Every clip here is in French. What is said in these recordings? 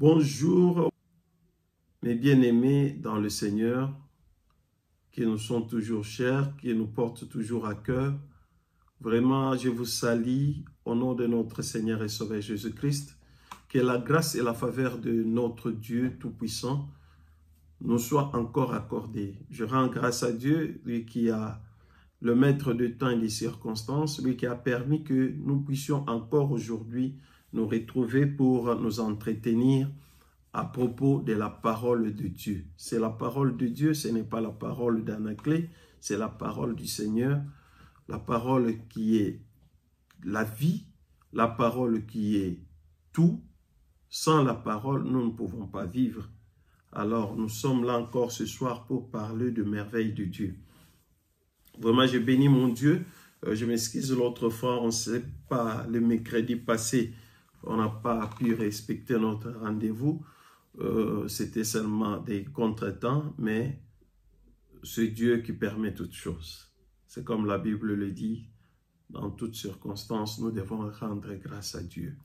Bonjour mes bien-aimés dans le Seigneur, qui nous sont toujours chers, qui nous portent toujours à cœur. Vraiment, je vous salue au nom de notre Seigneur et Sauveur Jésus-Christ. Que la grâce et la faveur de notre Dieu Tout-Puissant nous soient encore accordées. Je rends grâce à Dieu, lui qui a le maître de temps et des circonstances, lui qui a permis que nous puissions encore aujourd'hui nous retrouver pour nous entretenir à propos de la parole de Dieu. C'est la parole de Dieu, ce n'est pas la parole d'Anaclé, c'est la parole du Seigneur, la parole qui est la vie, la parole qui est tout. Sans la parole, nous ne pouvons pas vivre. Alors, nous sommes là encore ce soir pour parler de merveilles de Dieu. Vraiment, je bénis mon Dieu. Je m'excuse l'autre fois, on ne sait pas, le mercredi passé, on n'a pas pu respecter notre rendez-vous. C'était seulement des contretemps, mais c'est Dieu qui permet toutes choses. C'est comme la Bible le dit, dans toutes circonstances, nous devons rendre grâce à Dieu.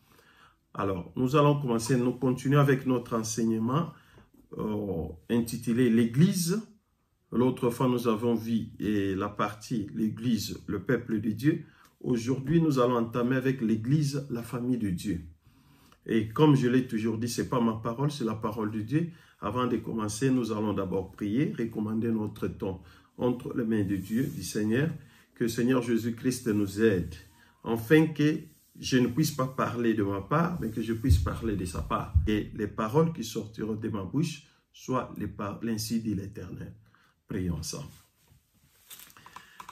Alors, nous allons commencer, nous continuons avec notre enseignement intitulé « L'Église ». L'autre fois, nous avons vu la partie « L'Église, le peuple de Dieu ». Aujourd'hui, nous allons entamer avec l'Église, la famille de Dieu. Et comme je l'ai toujours dit, ce n'est pas ma parole, c'est la parole de Dieu. Avant de commencer, nous allons d'abord prier, recommander notre temps entre les mains de Dieu, du Seigneur. Que le Seigneur Jésus-Christ nous aide, afin que je ne puisse pas parler de ma part, mais que je puisse parler de sa part. Et les paroles qui sortiront de ma bouche soient l'ainsi dit l'Éternel. Prions ensemble.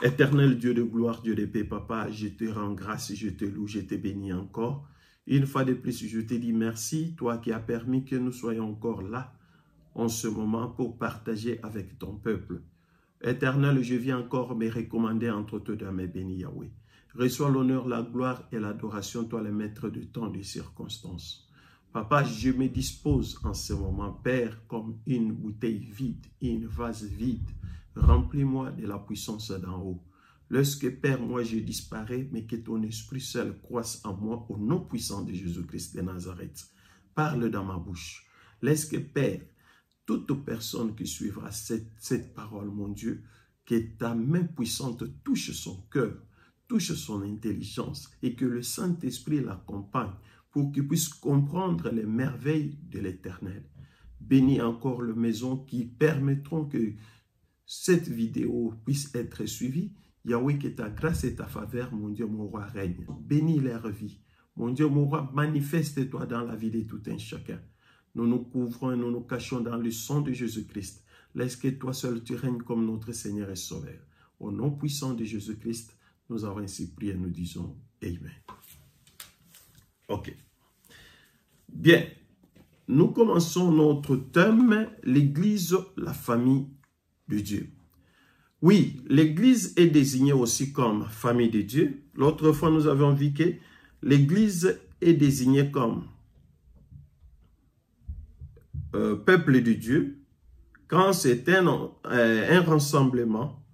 Éternel Dieu de gloire, Dieu de paix, Papa, je te rends grâce, je te loue, je te bénis encore. Une fois de plus, je te dis merci, toi qui as permis que nous soyons encore là en ce moment pour partager avec ton peuple. Éternel, je viens encore me recommander entre tes deux mains bénies, Yahweh. Reçois l'honneur, la gloire et l'adoration, toi le maître de temps, des circonstances. Papa, je me dispose en ce moment, Père, comme une bouteille vide, une vase vide. Remplis-moi de la puissance d'en haut. Lorsque, Père, moi je disparais, mais que ton Esprit seul croisse en moi au nom puissant de Jésus-Christ de Nazareth. Parle dans ma bouche. Laisse que, Père, toute personne qui suivra cette parole, mon Dieu, que ta main puissante touche son cœur, touche son intelligence et que le Saint-Esprit l'accompagne pour qu'il puisse comprendre les merveilles de l'Éternel. Bénis encore les maisons qui permettront que cette vidéo puisse être suivie. Yahweh, que ta grâce et ta faveur, mon Dieu, mon roi, règne. Bénis leur vie. Mon Dieu, mon roi, manifeste-toi dans la vie de tout un chacun. Nous nous couvrons et nous nous cachons dans le sang de Jésus-Christ. Laisse que toi seul tu règnes comme notre Seigneur et Sauveur. Au nom puissant de Jésus-Christ, nous avons ainsi prié et nous disons Amen. Ok. Bien. Nous commençons notre thème, l'Église, la famille de Dieu. Oui, l'Église est désignée aussi comme famille de Dieu. L'autre fois, nous avons vu que l'Église est désignée comme peuple de Dieu quand c'est un rassemblement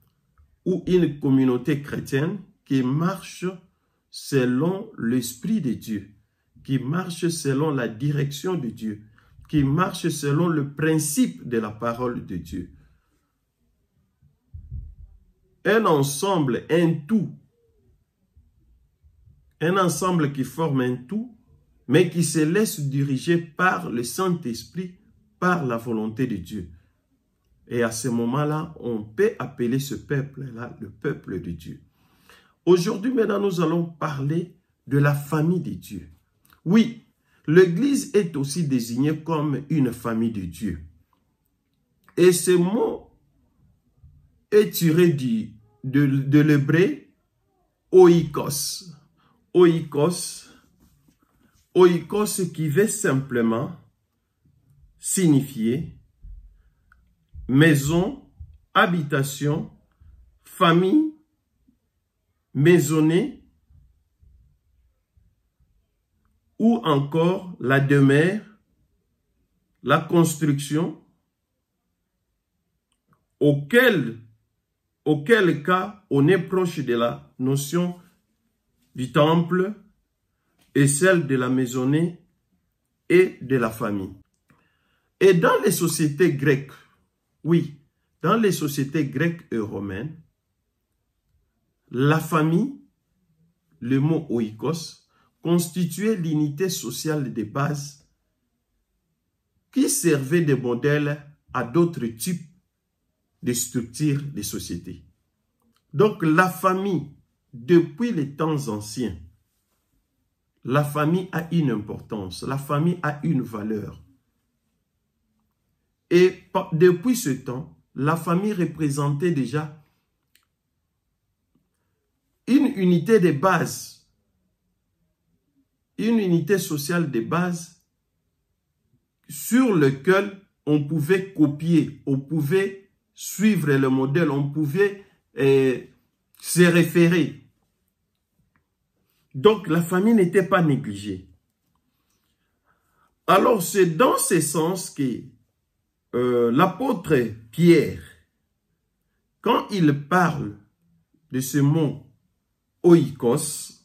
ou une communauté chrétienne qui marche selon l'Esprit de Dieu, qui marche selon la direction de Dieu, qui marche selon le principe de la parole de Dieu. Un ensemble, un tout, un ensemble qui forme un tout, mais qui se laisse diriger par le Saint-Esprit, par la volonté de Dieu. Et à ce moment-là, on peut appeler ce peuple-là le peuple de Dieu. Aujourd'hui, maintenant, nous allons parler de la famille de Dieu. Oui, l'Église est aussi désignée comme une famille de Dieu. Et ce mot est tiré de l'hébreu oikos. Oikos qui veut simplement signifier maison, habitation, famille, maisonnée ou encore la demeure, la construction, auquel cas on est proche de la notion du temple et celle de la maisonnée et de la famille. Et dans les sociétés grecques, oui, dans les sociétés grecques et romaines, la famille, le mot oikos, constituait l'unité sociale de base qui servait de modèle à d'autres types de structures de société. Donc la famille, depuis les temps anciens, la famille a une importance, la famille a une valeur. Et depuis ce temps, la famille représentait déjà une unité de base, une unité sociale de base sur laquelle on pouvait copier, on pouvait suivre le modèle, on pouvait se référer. Donc la famille n'était pas négligée. Alors c'est dans ce sens que l'apôtre Pierre, quand il parle de ce mot oikos,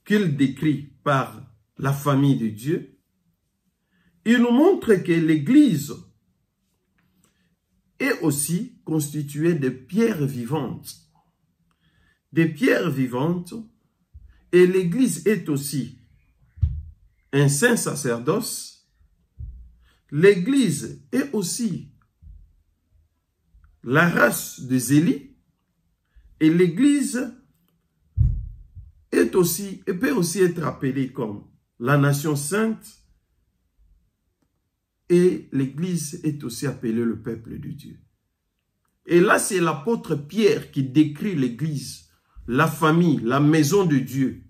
qu'il décrit par la famille de Dieu, il nous montre que l'Église est aussi constituée de pierres vivantes. Des pierres vivantes, et l'Église est aussi un saint sacerdoce. L'Église est aussi la race de Zélie, et l'Église est aussi, et peut aussi être appelée comme la nation sainte, et l'Église est aussi appelée le peuple de Dieu. Et là, c'est l'apôtre Pierre qui décrit l'Église, la famille, la maison de Dieu,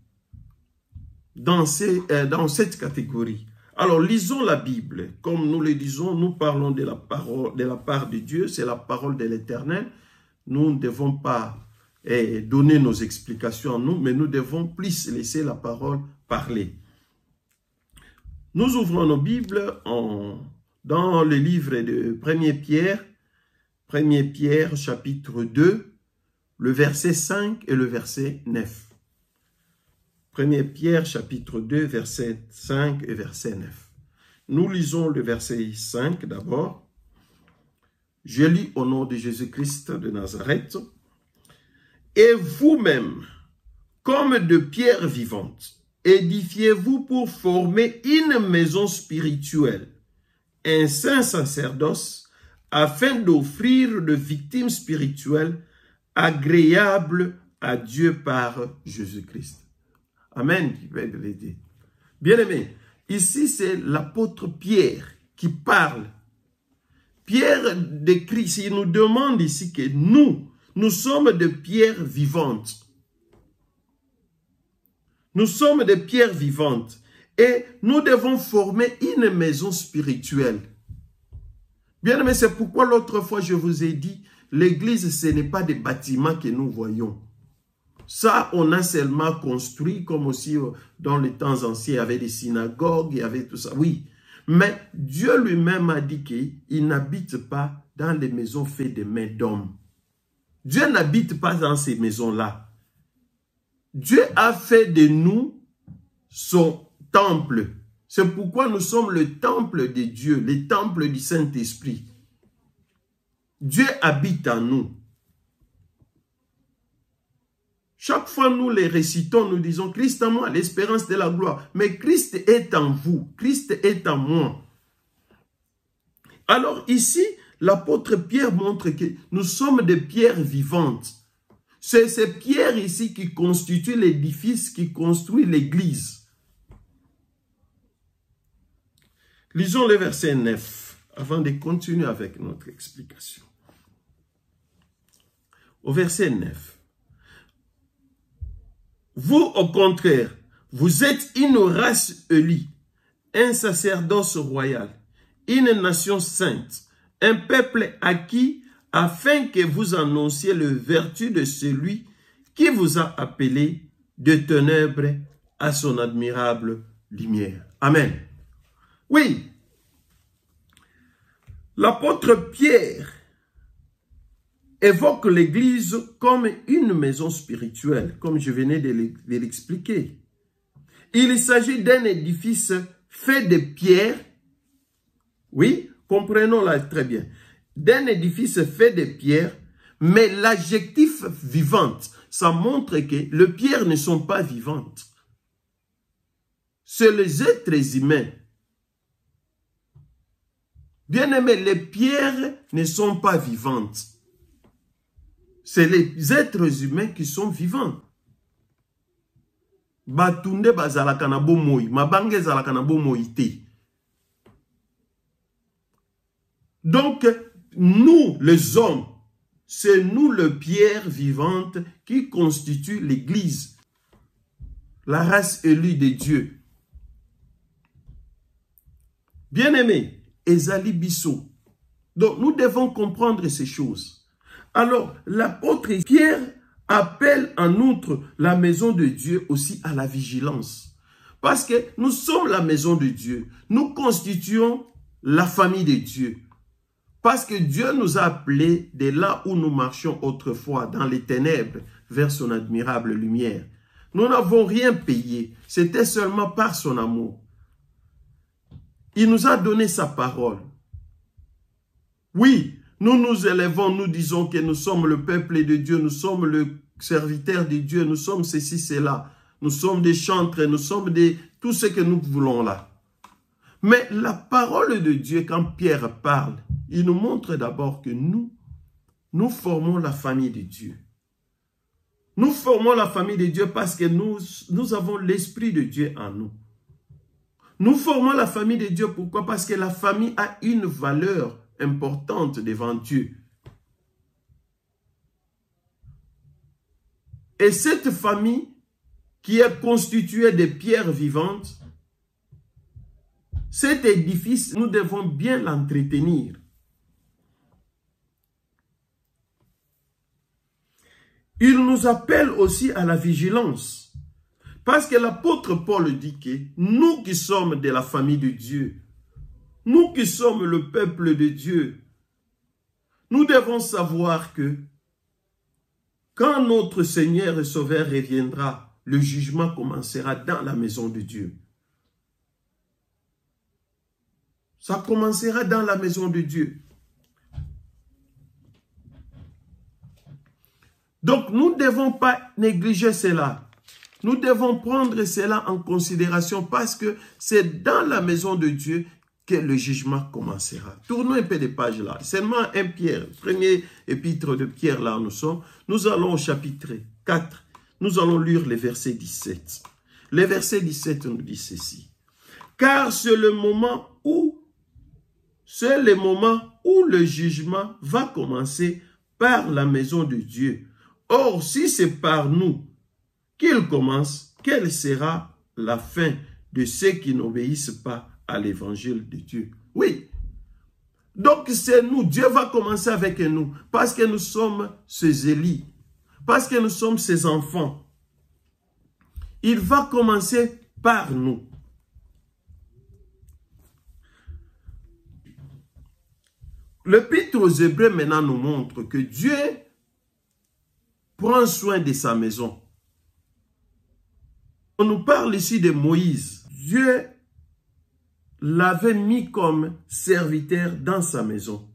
dans cette catégorie. Alors, lisons la Bible. Comme nous le disons, nous parlons de la parole, de la part de Dieu, c'est la parole de l'Éternel. Nous ne devons pas donner nos explications à nous, mais nous devons plus laisser la parole parler. Nous ouvrons nos Bibles dans le livre de 1 Pierre chapitre 2, le verset 5 et le verset 9. 1 Pierre chapitre 2, verset 5 et verset 9. Nous lisons le verset 5 d'abord. Je lis au nom de Jésus-Christ de Nazareth. Et vous-même, comme de pierres vivantes, édifiez-vous pour former une maison spirituelle, un saint sacerdoce, afin d'offrir de victimes spirituelles agréables à Dieu par Jésus-Christ. Amen. Bien-aimés, ici c'est l'apôtre Pierre qui parle. Pierre décrit, il nous demande ici que nous sommes de pierres vivantes. Nous sommes des pierres vivantes et nous devons former une maison spirituelle. Bien aimé, c'est pourquoi l'autre fois je vous ai dit, l'église ce n'est pas des bâtiments que nous voyons. Ça, on a seulement construit, comme aussi dans les temps anciens, il y avait des synagogues, il y avait tout ça, oui. Mais Dieu lui-même a dit qu'il n'habite pas dans les maisons faites de mains d'hommes. Dieu n'habite pas dans ces maisons-là. Dieu a fait de nous son temple. C'est pourquoi nous sommes le temple de Dieu, le temple du Saint-Esprit. Dieu habite en nous. Chaque fois nous les récitons, nous disons Christ en moi, l'espérance de la gloire. Mais Christ est en vous, Christ est en moi. Alors ici, l'apôtre Pierre montre que nous sommes des pierres vivantes. C'est ces pierres ici qui constituent l'édifice, qui construit l'église. Lisons le verset 9 avant de continuer avec notre explication. Au verset 9. Vous, au contraire, vous êtes une race élue, un sacerdoce royal, une nation sainte, un peuple acquis, afin que vous annonciez le vertu de celui qui vous a appelé de ténèbres à son admirable lumière. Amen. Oui, l'apôtre Pierre évoque l'Église comme une maison spirituelle, comme je venais de l'expliquer. Il s'agit d'un édifice fait de pierre, oui, comprenons-la très bien, d'un édifice fait de pierre, mais l'adjectif vivante, ça montre que les pierres ne sont pas vivantes. C'est les êtres humains. Bien aimé, les pierres ne sont pas vivantes. C'est les êtres humains qui sont vivants. Batunde bazalaka na bomoi, mabange zalaka na bomoi te. Donc, nous, les hommes, c'est nous les pierres vivantes qui constituent l'Église, la race élue de Dieu. Bien-aimés, Ezali Bisso. Donc, nous devons comprendre ces choses. Alors, l'apôtre Pierre appelle en outre la maison de Dieu aussi à la vigilance. Parce que nous sommes la maison de Dieu. Nous constituons la famille de Dieu. Parce que Dieu nous a appelés de là où nous marchions autrefois, dans les ténèbres, vers son admirable lumière. Nous n'avons rien payé. C'était seulement par son amour. Il nous a donné sa parole. Oui, nous nous élevons, nous disons que nous sommes le peuple de Dieu, nous sommes le serviteur de Dieu, nous sommes ceci, cela. Nous sommes des chantres, nous sommes tout ce que nous voulons là. Mais la parole de Dieu, quand Pierre parle, il nous montre d'abord que nous formons la famille de Dieu. Nous formons la famille de Dieu parce que nous avons l'Esprit de Dieu en nous. Nous formons la famille de Dieu, pourquoi? Parce que la famille a une valeur importante devant Dieu. Et cette famille qui est constituée de pierres vivantes, cet édifice, nous devons bien l'entretenir. Il nous appelle aussi à la vigilance. Parce que l'apôtre Paul dit que nous qui sommes de la famille de Dieu, nous qui sommes le peuple de Dieu, nous devons savoir que quand notre Seigneur et Sauveur reviendra, le jugement commencera dans la maison de Dieu. Ça commencera dans la maison de Dieu. Donc, nous ne devons pas négliger cela. Nous devons prendre cela en considération parce que c'est dans la maison de Dieu que le jugement commencera. Tournons un peu de pages là. Seulement un Pierre, premier épître de Pierre là nous sommes. Nous allons au chapitre 4. Nous allons lire le verset 17. Le verset 17 nous dit ceci. Car c'est le moment où le jugement va commencer par la maison de Dieu. Or, si c'est par nous qu'il commence, quelle sera la fin de ceux qui n'obéissent pas à l'évangile de Dieu? Oui. Donc, c'est nous. Dieu va commencer avec nous parce que nous sommes ses élus, parce que nous sommes ses enfants. Il va commencer par nous. L'Épître aux Hébreux maintenant nous montre que Dieu prend soin de sa maison. On nous parle ici de Moïse. Dieu l'avait mis comme serviteur dans sa maison.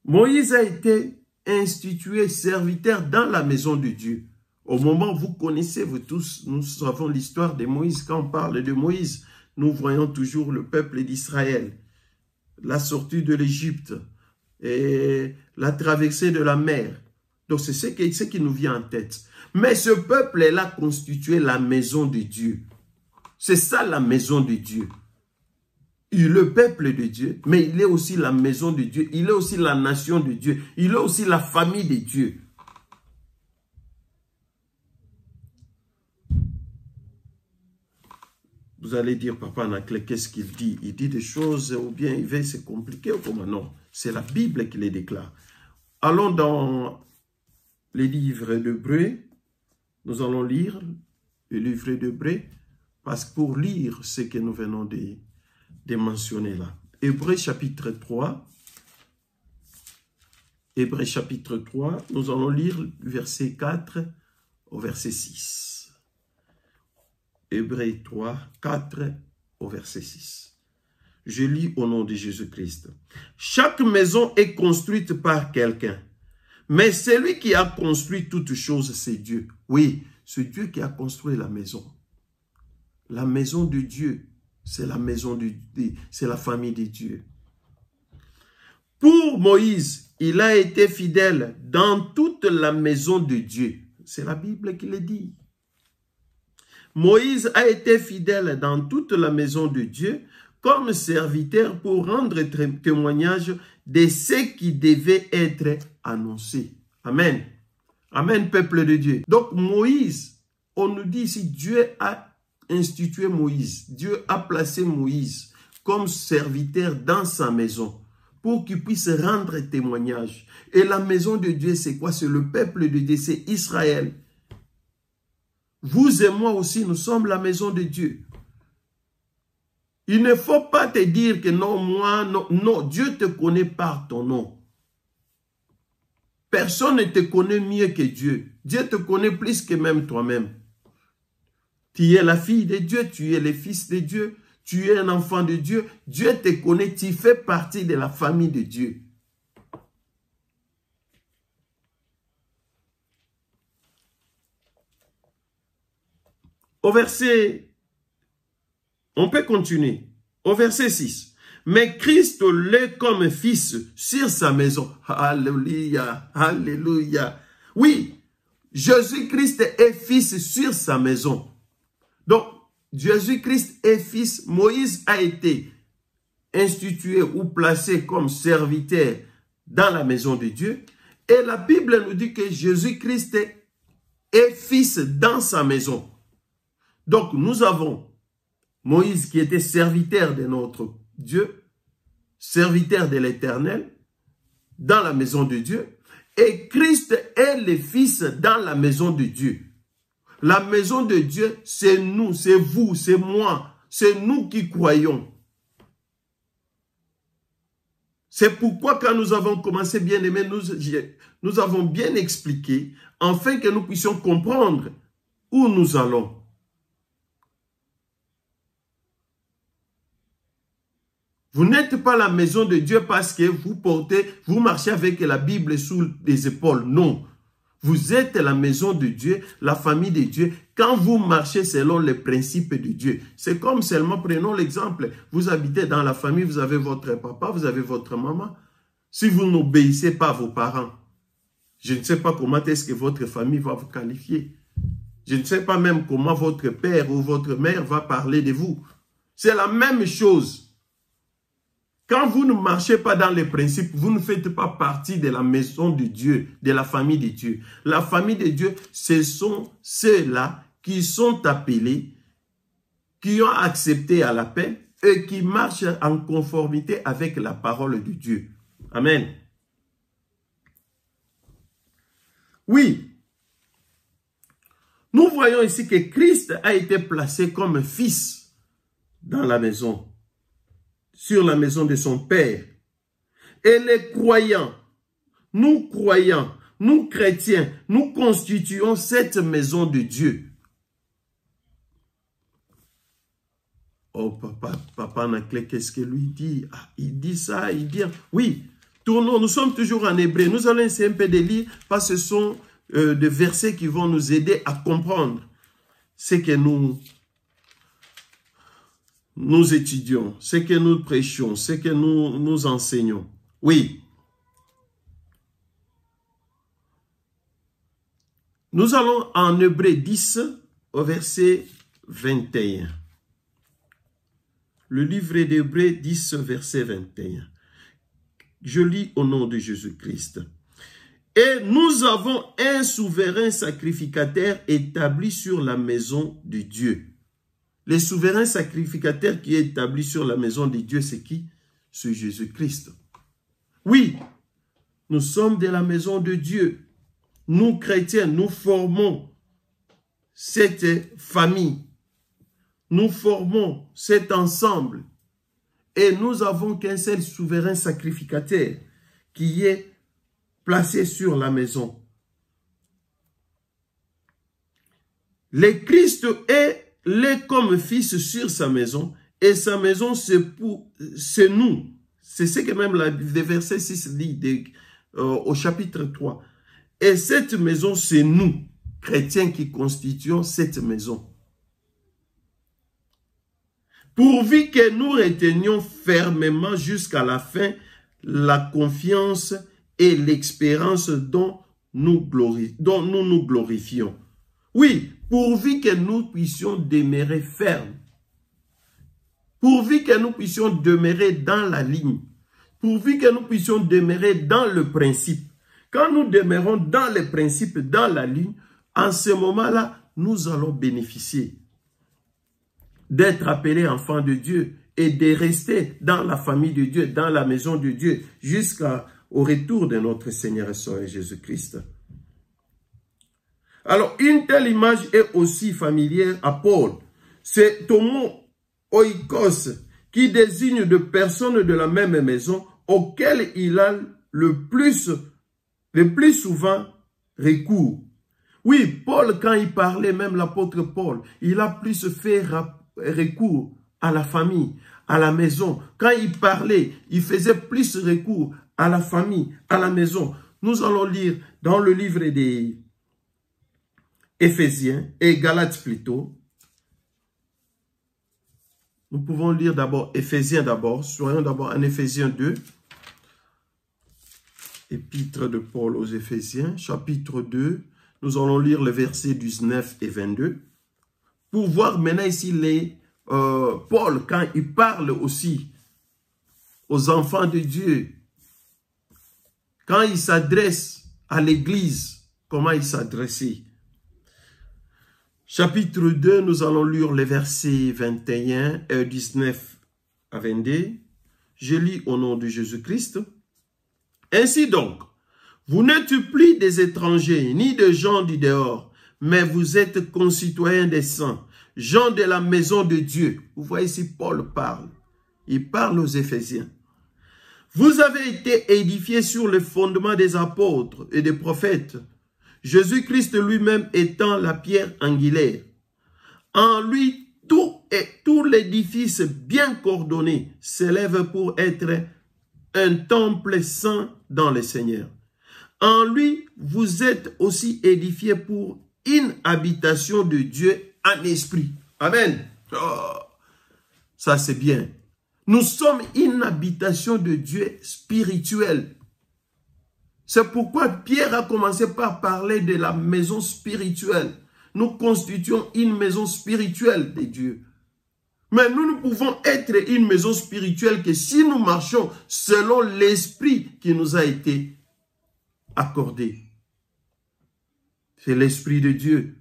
Moïse a été institué serviteur dans la maison de Dieu. Au moment où vous connaissez, vous tous, nous savons l'histoire de Moïse. Quand on parle de Moïse, nous voyons toujours le peuple d'Israël, la sortie de l'Égypte et la traversée de la mer. Donc c'est ce qui nous vient en tête. Mais ce peuple-là constitué la maison de Dieu. C'est ça la maison de Dieu. Il est le peuple de Dieu, mais il est aussi la maison de Dieu. Il est aussi la nation de Dieu. Il est aussi la famille de Dieu. Vous allez dire, Papa Anaclet, qu'est-ce qu'il dit? Il dit des choses ou bien il veut se compliquer ou comment? Non, c'est la Bible qui les déclare. Allons dans les livres d'Hébreux. Nous allons lire le livre d'Hébreux parce que pour lire ce que nous venons de mentionner là. Hébreux chapitre 3. Hébreux chapitre 3, nous allons lire verset 4 au verset 6. Hébreux 3, 4 au verset 6. Je lis au nom de Jésus-Christ. Chaque maison est construite par quelqu'un, mais celui qui a construit toutes choses, c'est Dieu. Oui, c'est Dieu qui a construit la maison. La maison de Dieu, c'est la maison de Dieu, c'est la famille de Dieu. Pour Moïse, il a été fidèle dans toute la maison de Dieu. C'est la Bible qui le dit. Moïse a été fidèle dans toute la maison de Dieu comme serviteur pour rendre témoignage de ce qui devait être annoncé. Amen. Amen, peuple de Dieu. Donc Moïse, on nous dit ici, Dieu a institué Moïse. Dieu a placé Moïse comme serviteur dans sa maison pour qu'il puisse rendre témoignage. Et la maison de Dieu, c'est quoi? C'est le peuple de Dieu, c'est Israël. Vous et moi aussi, nous sommes la maison de Dieu. Il ne faut pas te dire que non, moi, non, non, Dieu te connaît par ton nom. Personne ne te connaît mieux que Dieu. Dieu te connaît plus que même toi-même. Tu es la fille de Dieu, tu es le fils de Dieu, tu es un enfant de Dieu. Dieu te connaît, tu fais partie de la famille de Dieu. Au verset, on peut continuer. Au verset 6. Mais Christ l'est comme fils sur sa maison. Alléluia, alléluia. Oui, Jésus-Christ est fils sur sa maison. Donc, Jésus-Christ est fils. Moïse a été institué ou placé comme serviteur dans la maison de Dieu. Et la Bible nous dit que Jésus-Christ est fils dans sa maison. Donc, nous avons Moïse qui était serviteur de notre Dieu, serviteur de l'Éternel, dans la maison de Dieu. Et Christ est le Fils dans la maison de Dieu. La maison de Dieu, c'est nous, c'est vous, c'est moi, c'est nous qui croyons. C'est pourquoi quand nous avons commencé, bien aimé, nous avons bien expliqué, afin que nous puissions comprendre où nous allons. Vous n'êtes pas la maison de Dieu parce que vous marchez avec la Bible sous les épaules. Non. Vous êtes la maison de Dieu, la famille de Dieu, quand vous marchez selon les principes de Dieu. C'est comme seulement, prenons l'exemple, vous habitez dans la famille, vous avez votre papa, vous avez votre maman. Si vous n'obéissez pas à vos parents, je ne sais pas comment est-ce que votre famille va vous qualifier. Je ne sais pas même comment votre père ou votre mère va parler de vous. C'est la même chose. Quand vous ne marchez pas dans les principes, vous ne faites pas partie de la maison de Dieu, de la famille de Dieu. La famille de Dieu, ce sont ceux-là qui sont appelés, qui ont accepté à la paix et qui marchent en conformité avec la parole de Dieu. Amen. Oui. Nous voyons ici que Christ a été placé comme fils dans la maison, sur la maison de son Père. Et les croyants, nous chrétiens, nous constituons cette maison de Dieu. Oh, papa Naclé, qu'est-ce que lui dit? Ah, il dit ça, il dit... Oui, tournons, nous sommes toujours en hébreu. Nous allons essayer un peu de lire parce que ce sont des versets qui vont nous aider à comprendre ce que nous étudions, ce que nous prêchons, ce que nous enseignons. Oui. Nous allons en Hébreux 10 au verset 21. Le livre d'Hébreux 10, verset 21. Je lis au nom de Jésus-Christ. Et nous avons un souverain sacrificateur établi sur la maison de Dieu. Le souverain sacrificateur qui est établi sur la maison de Dieu, c'est qui? C'est Jésus-Christ. Oui, nous sommes de la maison de Dieu. Nous, chrétiens, nous formons cette famille. Nous formons cet ensemble. Et nous avons qu'un seul souverain sacrificateur qui est placé sur la maison. Le Christ est l'est comme fils sur sa maison, et sa maison, c'est nous. C'est ce que même le verset 6 dit au chapitre 3. Et cette maison, c'est nous, chrétiens, qui constituons cette maison. Pourvu que nous retenions fermement jusqu'à la fin la confiance et l'expérience dont nous nous glorifions. Oui, pourvu que nous puissions demeurer fermes. Pourvu que nous puissions demeurer dans la ligne. Pourvu que nous puissions demeurer dans le principe. Quand nous demeurons dans les principes, dans la ligne, en ce moment-là, nous allons bénéficier d'être appelés enfants de Dieu et de rester dans la famille de Dieu, dans la maison de Dieu, jusqu'au retour de notre Seigneur et Sauveur Jésus-Christ. Alors, une telle image est aussi familière à Paul. C'est au mot oikos qui désigne de personnes de la même maison auxquelles il a le plus souvent recours. Oui, Paul, quand il parlait, même l'apôtre Paul, il a plus fait recours à la famille, à la maison. Quand il parlait, il faisait plus recours à la famille, à la maison. Nous allons lire dans le livre des Éphésiens et Galates plutôt. Nous pouvons lire d'abord Éphésiens d'abord. Soyons d'abord en Éphésiens 2. Épître de Paul aux Éphésiens, chapitre 2. Nous allons lire les versets 19 et 22. Pour voir maintenant ici Paul, quand il parle aussi aux enfants de Dieu, quand il s'adresse à l'Église, comment il s'adressait. Chapitre 2, nous allons lire les versets 21 et 19 à 22. Je lis au nom de Jésus-Christ. Ainsi donc, vous n'êtes plus des étrangers, ni de gens du dehors, mais vous êtes concitoyens des saints, gens de la maison de Dieu. Vous voyez ici, Paul parle. Il parle aux Éphésiens. Vous avez été édifiés sur le fondement des apôtres et des prophètes, Jésus-Christ lui-même étant la pierre angulaire. En lui, tout l'édifice bien coordonné s'élève pour être un temple saint dans le Seigneur. En lui, vous êtes aussi édifiés pour une habitation de Dieu en esprit. Amen. Oh, ça c'est bien. Nous sommes une habitation de Dieu spirituelle. C'est pourquoi Pierre a commencé par parler de la maison spirituelle. Nous constituons une maison spirituelle de Dieu. Mais nous ne pouvons être une maison spirituelle que si nous marchons selon l'esprit qui nous a été accordé. C'est l'esprit de Dieu.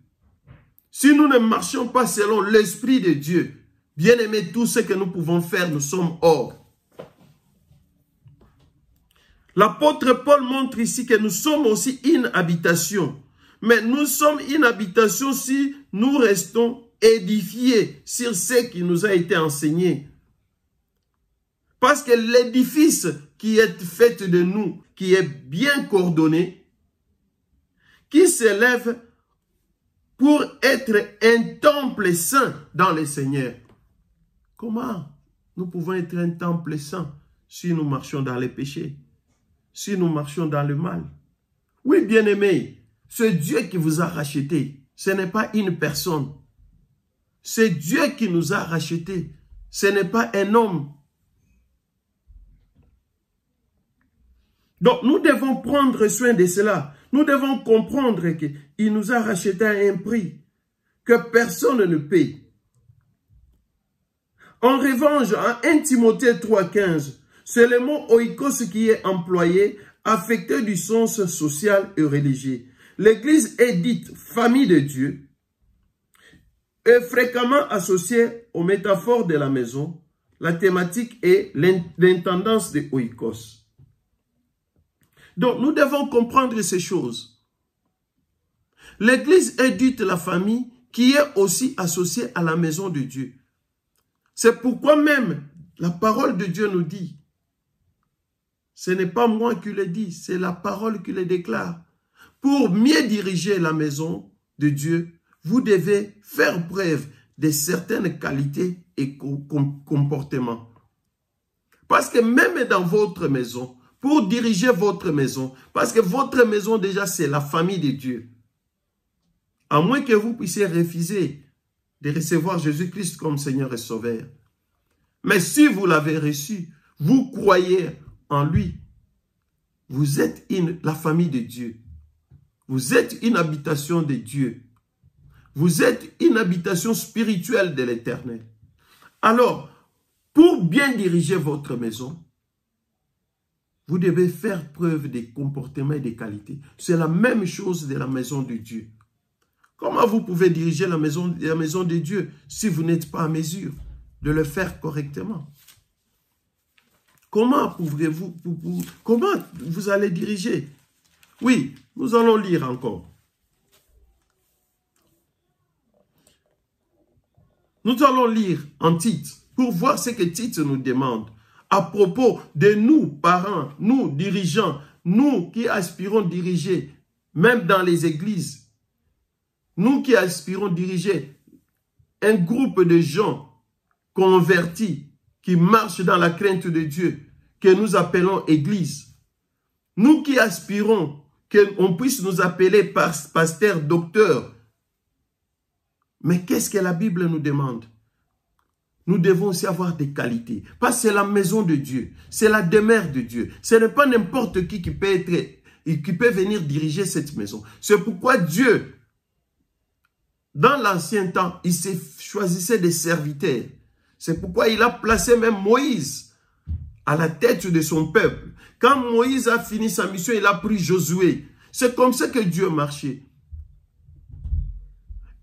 Si nous ne marchons pas selon l'esprit de Dieu, bien aimé, tout ce que nous pouvons faire, nous sommes hors. L'apôtre Paul montre ici que nous sommes aussi une habitation. Mais nous sommes une habitation si nous restons édifiés sur ce qui nous a été enseigné. Parce que l'édifice qui est fait de nous, qui est bien coordonné, qui s'élève pour être un temple saint dans le Seigneur. Comment nous pouvons être un temple saint si nous marchons dans les péchés? Si nous marchons dans le mal. Oui, bien-aimés, c'est Dieu qui vous a racheté. Ce n'est pas une personne. C'est Dieu qui nous a rachetés. Ce n'est pas un homme. Donc, nous devons prendre soin de cela. Nous devons comprendre qu'il nous a rachetés à un prix que personne ne paye. En revanche, en 1 Timothée 3,15, c'est le mot oikos qui est employé, affecté du sens social et religieux. L'Église est dite famille de Dieu, est fréquemment associée aux métaphores de la maison. La thématique est l'intendance de oikos. Donc, nous devons comprendre ces choses. L'Église est dite la famille qui est aussi associée à la maison de Dieu. C'est pourquoi même la parole de Dieu nous dit, ce n'est pas moi qui le dis, c'est la parole qui le déclare. Pour mieux diriger la maison de Dieu, vous devez faire preuve de certaines qualités et comportements. Parce que même dans votre maison, pour diriger votre maison, parce que votre maison déjà c'est la famille de Dieu, à moins que vous puissiez refuser de recevoir Jésus-Christ comme Seigneur et Sauveur. Mais si vous l'avez reçu, vous croyez en lui, vous êtes la famille de Dieu. Vous êtes une habitation de Dieu. Vous êtes une habitation spirituelle de l'Éternel. Alors, pour bien diriger votre maison, vous devez faire preuve des comportements et des qualités. C'est la même chose de la maison de Dieu. Comment vous pouvez diriger la maison de Dieu si vous n'êtes pas à mesure de le faire correctement? Comment vous allez diriger? Oui, nous allons lire encore. Nous allons lire en Tite pour voir ce que Tite nous demande à propos de nous, parents, nous, dirigeants, nous qui aspirons diriger, même dans les églises, nous qui aspirons diriger un groupe de gens convertis qui marchent dans la crainte de Dieu, que nous appelons Église. Nous qui aspirons qu'on puisse nous appeler pasteur, docteur. Mais qu'est-ce que la Bible nous demande? Nous devons aussi avoir des qualités. Parce que c'est la maison de Dieu. C'est la demeure de Dieu. Ce n'est pas n'importe qui peut venir diriger cette maison. C'est pourquoi Dieu, dans l'ancien temps, il choisissait des serviteurs. C'est pourquoi il a placé même Moïse à la tête de son peuple. Quand Moïse a fini sa mission, il a pris Josué. C'est comme ça que Dieu marchait.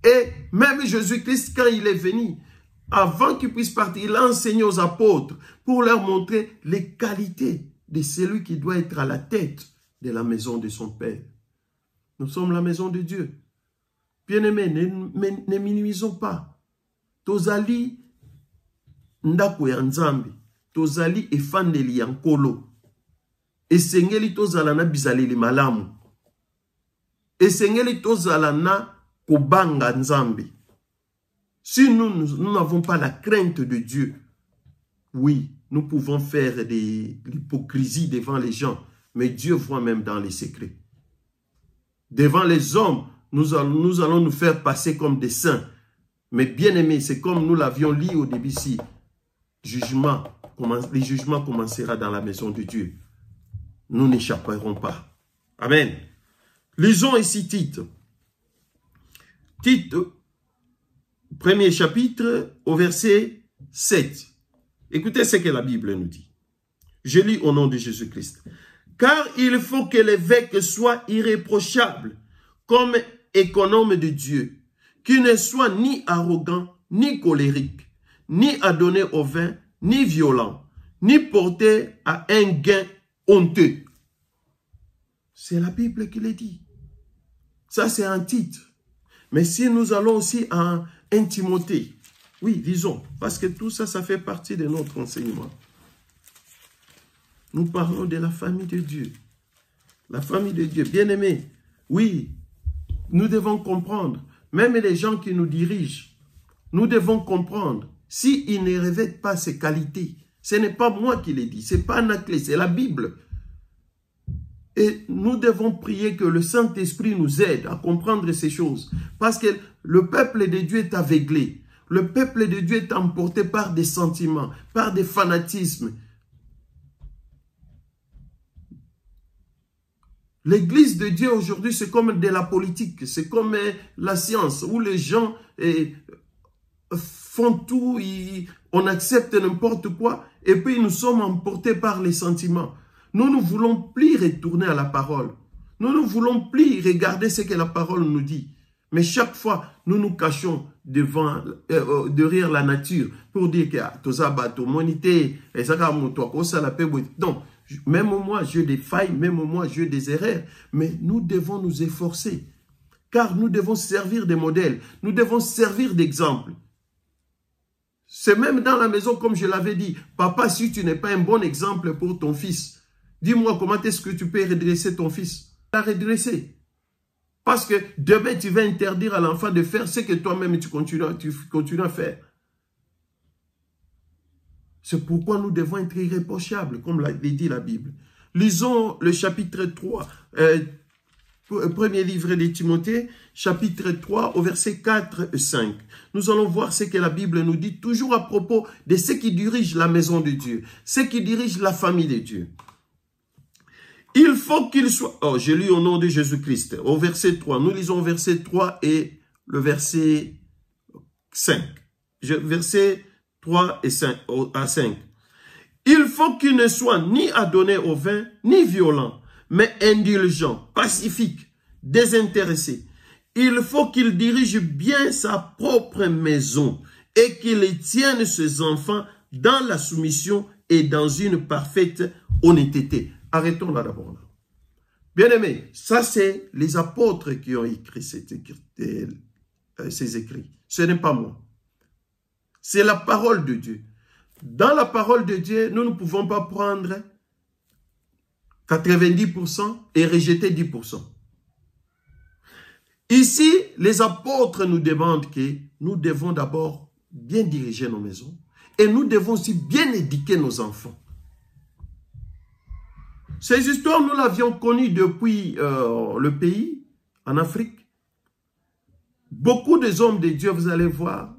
Et même Jésus-Christ, quand il est venu, avant qu'il puisse partir, il a enseigné aux apôtres pour leur montrer les qualités de celui qui doit être à la tête de la maison de son Père. Nous sommes la maison de Dieu. Bien-aimés, ne minimisons pas. Tozali ndako ya Nzambe, tozali efandeli ya nkolo. Esengeli tozala na bizaleli malamu. Esengeli tozala na kobanga Nzambe. Si nous n'avons pas la crainte de Dieu, oui, nous pouvons faire de l'hypocrisie devant les gens, mais Dieu voit même dans les secrets. Devant les hommes, nous allons nous faire passer comme des saints. Mais bien aimés, c'est comme nous l'avions lu au début ici. Les jugements commenceront dans la maison de Dieu. Nous n'échapperons pas. Amen. Lisons ici Tite. Tite, premier chapitre, au verset 7. Écoutez ce que la Bible nous dit. Je lis au nom de Jésus-Christ. Car il faut que l'évêque soit irréprochable, comme économe de Dieu, qui ne soit ni arrogant, ni colérique, ni adonné au vin, ni violent, ni porté à un gain honteux. C'est la Bible qui le dit. Ça, c'est un titre. Mais si nous allons aussi en Timothée, oui, disons, parce que tout ça, ça fait partie de notre enseignement. Nous parlons de la famille de Dieu. La famille de Dieu, bien-aimés. Oui, nous devons comprendre, même les gens qui nous dirigent, nous devons comprendre, s'ils ne revêtent pas ces qualités, ce n'est pas moi qui les dis, ce n'est pas Anaclé, c'est la Bible. Et nous devons prier que le Saint-Esprit nous aide à comprendre ces choses. Parce que le peuple de Dieu est aveuglé. Le peuple de Dieu est emporté par des sentiments, par des fanatismes. L'église de Dieu aujourd'hui, c'est comme de la politique, c'est comme la science, où les gens font tout, on accepte n'importe quoi, et puis nous sommes emportés par les sentiments. Nous ne voulons plus retourner à la parole. Nous ne voulons plus regarder ce que la parole nous dit. Mais chaque fois, nous nous cachons derrière la nature pour dire que donc, même moi, j'ai des failles, même moi, j'ai des erreurs. Mais nous devons nous efforcer. Car nous devons servir de modèles. Nous devons servir d'exemple. C'est même dans la maison, comme je l'avais dit. Papa, si tu n'es pas un bon exemple pour ton fils, dis-moi comment est-ce que tu peux redresser ton fils. La redresser. Parce que demain, tu vas interdire à l'enfant de faire ce que toi-même tu continues à faire. C'est pourquoi nous devons être irréprochables, comme l'a dit la Bible. Lisons le chapitre 3, premier livre de Timothée, chapitre 3, au verset 4 et 5. Nous allons voir ce que la Bible nous dit, toujours à propos de ceux qui dirigent la maison de Dieu, ceux qui dirigent la famille de Dieu. Il faut qu'il soit... Oh, je lis au nom de Jésus-Christ. Au verset 3, nous lisons au verset 3 et le verset 5. Verset 3 et 5, à 5. Il faut qu'il ne soit ni adonné au vin, ni violent, mais indulgent, pacifique, désintéressé. Il faut qu'il dirige bien sa propre maison et qu'il tienne ses enfants dans la soumission et dans une parfaite honnêteté. Arrêtons là d'abord. Bien-aimés, ça c'est les apôtres qui ont écrit ces écrits. Ce n'est pas moi. C'est la parole de Dieu. Dans la parole de Dieu, nous ne pouvons pas prendre 90% et rejeter 10%. Ici, les apôtres nous demandent que nous devons d'abord bien diriger nos maisons et nous devons aussi bien éduquer nos enfants. Ces histoires, nous l'avions connues depuis le pays, en Afrique. Beaucoup des hommes de Dieu, vous allez voir,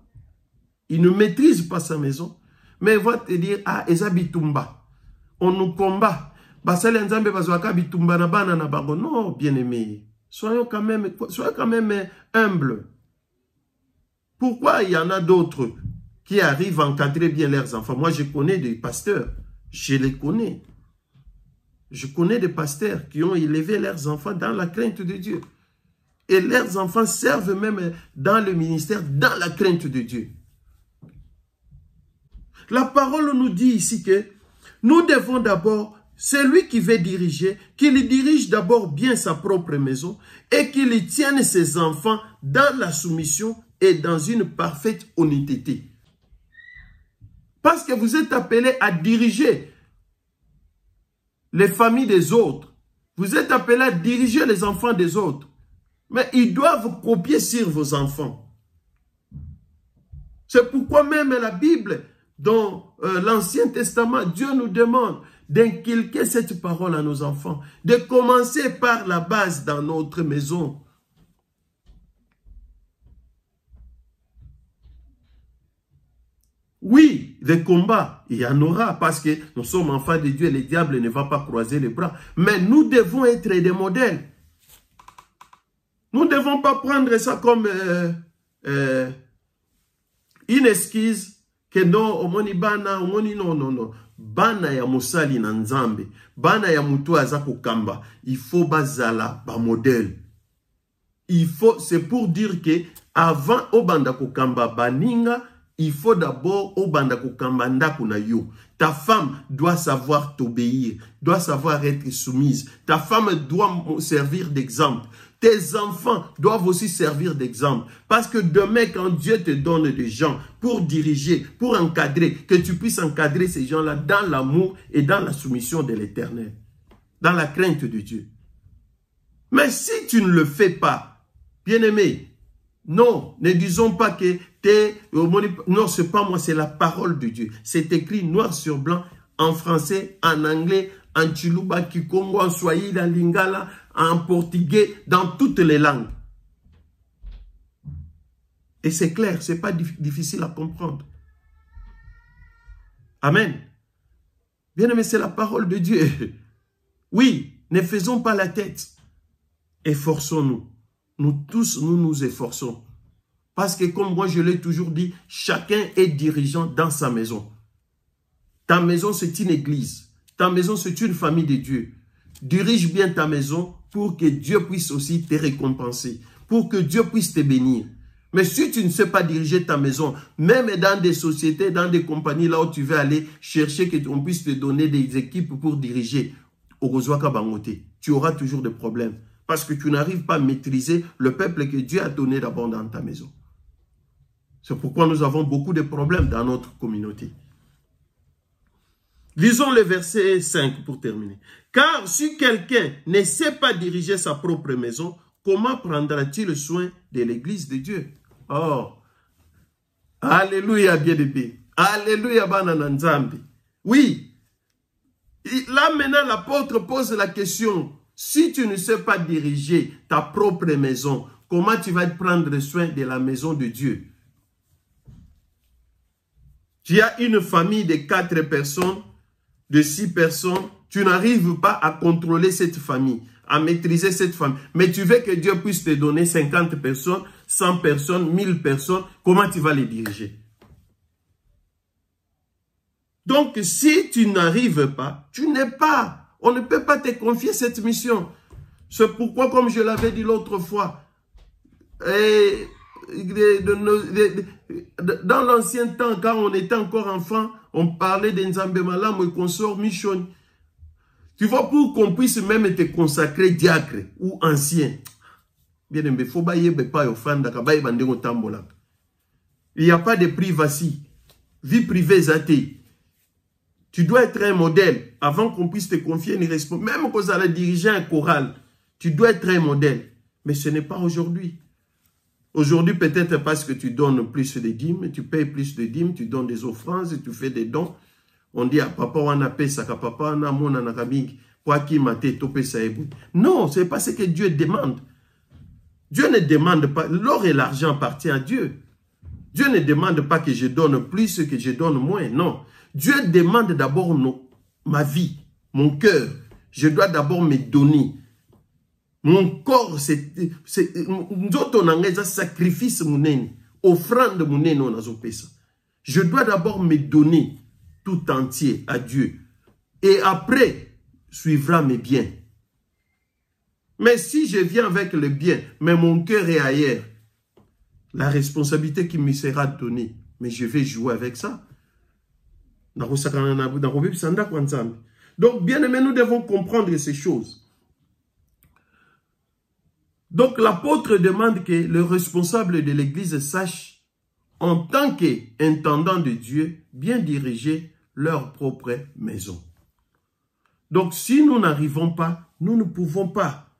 ils ne maîtrisent pas sa maison, mais ils vont te dire, ah, Eza Bitumba, on nous combat. Non, bien-aimés, soyons quand même humbles. Pourquoi il y en a d'autres qui arrivent à encadrer bien leurs enfants? Moi, je connais des pasteurs, je les connais. Je connais des pasteurs qui ont élevé leurs enfants dans la crainte de Dieu. Et leurs enfants servent même dans le ministère, dans la crainte de Dieu. La parole nous dit ici que nous devons d'abord, celui qui veut diriger, qu'il dirige d'abord bien sa propre maison et qu'il tienne ses enfants dans la soumission et dans une parfaite honnêteté. Parce que vous êtes appelés à diriger les familles des autres. Vous êtes appelés à diriger les enfants des autres. Mais ils doivent copier sur vos enfants. C'est pourquoi même la Bible, dans l'Ancien Testament, Dieu nous demande d'inculquer cette parole à nos enfants. De commencer par la base dans notre maison. Oui, des combats, il y en aura parce que nous sommes enfants de Dieu et le diable ne va pas croiser les bras. Mais nous devons être des modèles. Nous ne devons pas prendre ça comme une excuse que non, omoni bana, omoni non. Bana ya musali na nzambe, bana ya mutu azako kamba, il faut bazala ba modèle. Il faut, c'est pour dire que avant obanda ko kamba baninga, il faut d'abord obanda ko kamba ndako na yo. Ta femme doit savoir t'obéir, doit savoir être soumise. Ta femme doit servir d'exemple. Tes enfants doivent aussi servir d'exemple. Parce que demain, quand Dieu te donne des gens pour diriger, pour encadrer, que tu puisses encadrer ces gens-là dans l'amour et dans la soumission de l'Éternel. Dans la crainte de Dieu. Mais si tu ne le fais pas, bien-aimé, non, ne disons pas que non, c'est pas moi, c'est la parole de Dieu. C'est écrit noir sur blanc, en français, en anglais, en Chiluba, Kikongo, en Swahili, en Lingala, en portugais, dans toutes les langues. Et c'est clair, c'est pas difficile à comprendre. Amen. Bien aimé, c'est la parole de Dieu. Oui, ne faisons pas la tête. Efforçons-nous. Nous tous, nous nous efforçons. Parce que comme moi je l'ai toujours dit, chacun est dirigeant dans sa maison. Ta maison, c'est une église. Ta maison, c'est une famille de Dieu. Dirige bien ta maison pour que Dieu puisse aussi te récompenser. Pour que Dieu puisse te bénir. Mais si tu ne sais pas diriger ta maison, même dans des sociétés, dans des compagnies, là où tu veux aller chercher qu'on puisse te donner des équipes pour diriger, tu auras toujours des problèmes. Parce que tu n'arrives pas à maîtriser le peuple que Dieu a donné d'abord dans ta maison. C'est pourquoi nous avons beaucoup de problèmes dans notre communauté. Lisons le verset 5 pour terminer. Car si quelqu'un ne sait pas diriger sa propre maison, comment prendra-t-il soin de l'église de Dieu? Oh, alléluia, bien-aimé. Alléluia, banana nzambe. Oui. Là, maintenant, l'apôtre pose la question. Si tu ne sais pas diriger ta propre maison, comment tu vas prendre soin de la maison de Dieu? Tu as une famille de 4 personnes, de 6 personnes. Tu n'arrives pas à contrôler cette famille, à maîtriser cette famille. Mais tu veux que Dieu puisse te donner 50 personnes, 100 personnes, 1000 personnes. Comment tu vas les diriger? Donc, si tu n'arrives pas, tu n'es pas. On ne peut pas te confier cette mission. C'est pourquoi, comme je l'avais dit l'autre fois, dans l'ancien temps, quand on était encore enfant, on parlait de Nzambe Malamu et consort Mission. Tu vois, pour qu'on puisse même te consacrer diacre ou ancien, il n'y a pas de privacy. Vie privée, zate. Tu dois être un modèle avant qu'on puisse te confier une responsabilité. Même quand vous allez diriger un choral, tu dois être un modèle. Mais ce n'est pas aujourd'hui. Aujourd'hui, peut-être parce que tu donnes plus de dîmes, tu payes plus de dîmes, tu donnes des offrandes, tu fais des dons. On dit à papa, on a payé ça, papa, on a mon anakabing, pour qui m'a topé ça. Non, c'est pas ce que Dieu demande. Dieu ne demande pas, l'or et l'argent appartient à Dieu. Dieu ne demande pas que je donne plus, que je donne moins, non. Dieu demande d'abord ma vie, mon cœur. Je dois d'abord me donner. Mon corps, c'est un sacrifice, offrande. Je dois d'abord me donner tout entier à Dieu. Et après, suivra mes biens. Mais si je viens avec le bien, mais mon cœur est ailleurs, la responsabilité qui me sera donnée, mais je vais jouer avec ça. Donc, bien aimé, nous devons comprendre ces choses. Donc, l'apôtre demande que le responsable de l'église sache, en tant qu'intendant de Dieu, bien diriger leur propre maison. Donc, si nous n'arrivons pas, nous ne pouvons pas.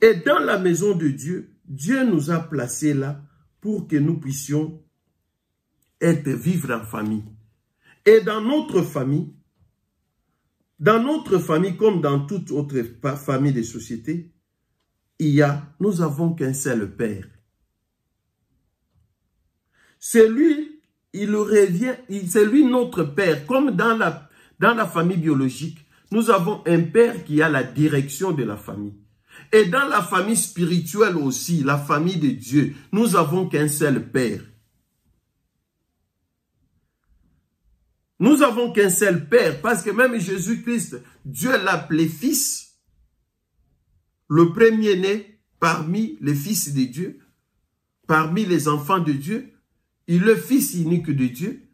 Et dans la maison de Dieu, Dieu nous a placés là pour que nous puissions vivre en famille. Et dans notre famille comme dans toute autre famille de société, nous avons qu'un seul Père. C'est lui, c'est lui notre Père. Comme dans la famille biologique, nous avons un Père qui a la direction de la famille. Et dans la famille spirituelle aussi, la famille de Dieu, nous avons qu'un seul Père. Nous avons qu'un seul Père, parce que même Jésus-Christ, Dieu l'appelait Fils, le premier-né parmi les fils de Dieu, parmi les enfants de Dieu, il est le Fils unique de Dieu.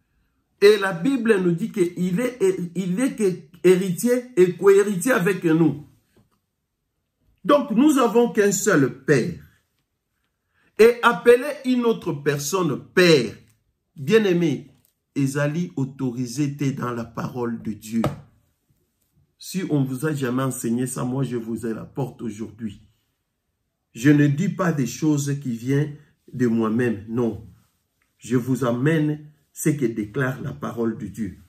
Et la Bible nous dit qu'il est héritier et co-héritier avec nous. Donc, nous avons qu'un seul Père. Et appeler une autre personne Père, bien-aimé, Ezali autorisé dans la parole de Dieu. Si on ne vous a jamais enseigné ça, moi je vous ai l'apporte aujourd'hui. Je ne dis pas des choses qui viennent de moi-même, non. Je vous amène ce que déclare la parole de Dieu.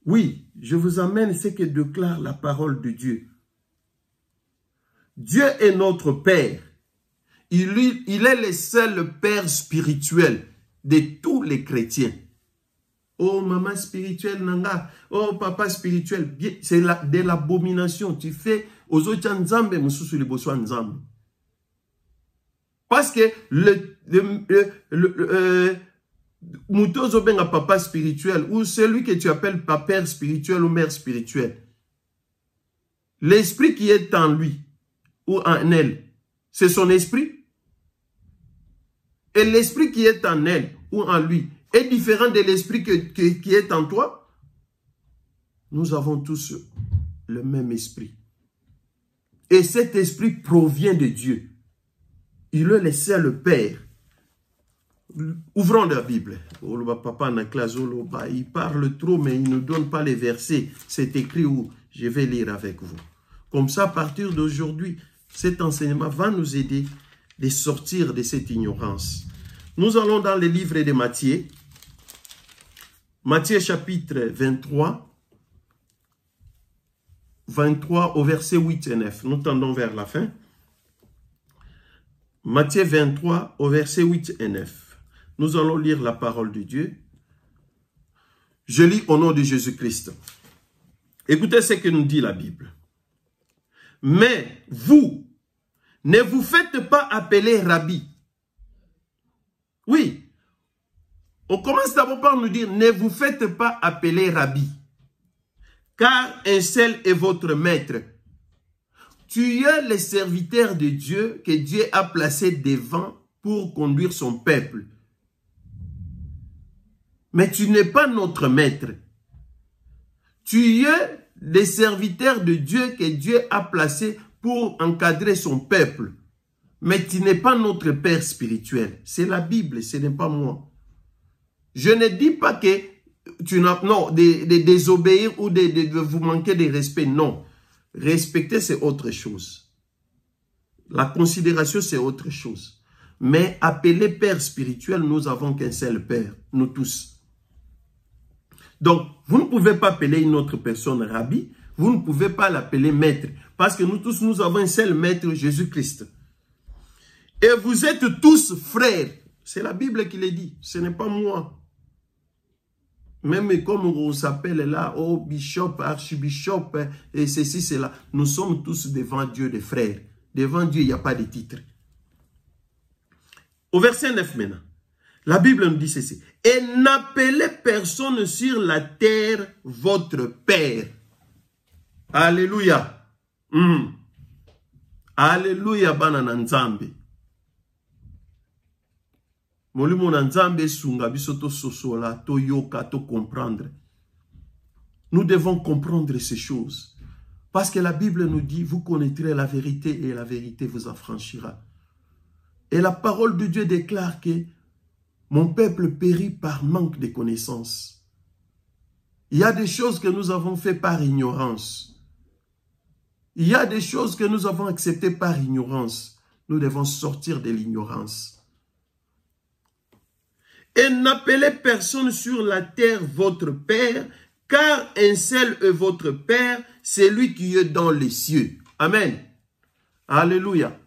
Oui, je vous amène ce que déclare la parole de Dieu. Dieu est notre Père. Il est le seul Père spirituel de tous les chrétiens. Oh, maman spirituelle, nanga. Oh, papa spirituel. C'est de l'abomination. Tu fais aux autres nzambe, mususu le bosso nzambe. Parce que Moutozo benga papa spirituel ou celui que tu appelles papa spirituel ou mère spirituelle. L'esprit qui est en lui ou en elle, c'est son esprit. Et l'esprit qui est en elle ou en lui est différent de l'esprit qui est en toi. Nous avons tous le même esprit. Et cet esprit provient de Dieu. Il est le seul Père. Ouvrons la Bible. Il parle trop, mais il ne donne pas les versets. C'est écrit où je vais lire avec vous. Comme ça, à partir d'aujourd'hui, cet enseignement va nous aider de sortir de cette ignorance. Nous allons dans le livre de Matthieu. Matthieu chapitre 23. 23 au verset 8 et 9. Nous tendons vers la fin. Matthieu 23 au verset 8 et 9. Nous allons lire la parole de Dieu. Je lis au nom de Jésus-Christ. Écoutez ce que nous dit la Bible. Mais vous, ne vous faites pas appeler Rabbi. Oui. On commence d'abord par nous dire, ne vous faites pas appeler Rabbi. Car un seul est votre maître. Tu es le serviteur de Dieu que Dieu a placé devant pour conduire son peuple. Mais tu n'es pas notre maître. Tu es le serviteur de Dieu que Dieu a placé pour encadrer son peuple. Mais tu n'es pas notre père spirituel. C'est la Bible, ce n'est pas moi. Je ne dis pas que tu n'as non, de désobéir ou de vous manquer de respect. Non. Respecter, c'est autre chose. La considération, c'est autre chose. Mais appeler père spirituel, nous avons qu'un seul père, nous tous. Donc, vous ne pouvez pas appeler une autre personne rabbi, vous ne pouvez pas l'appeler maître, parce que nous tous, nous avons un seul maître, Jésus-Christ. Et vous êtes tous frères. C'est la Bible qui le dit, ce n'est pas moi. Même comme on s'appelle là, oh bishop, archibishop, et ceci, cela. Nous sommes tous devant Dieu des frères. Devant Dieu, il n'y a pas de titre. Au verset 9 maintenant, la Bible nous dit ceci. Et n'appelez personne sur la terre votre père. Alléluia. Alléluia, banana nzambe. Molimo na nzambe sunga biso to sosola, to yoka, to comprendre. Nous devons comprendre ces choses. Parce que la Bible nous dit, vous connaîtrez la vérité et la vérité vous affranchira. Et la parole de Dieu déclare que mon peuple périt par manque de connaissances. Il y a des choses que nous avons fait par ignorance. Il y a des choses que nous avons acceptées par ignorance. Nous devons sortir de l'ignorance. Et n'appelez personne sur la terre votre père, car un seul est votre père, c'est lui qui est dans les cieux. Amen. Alléluia.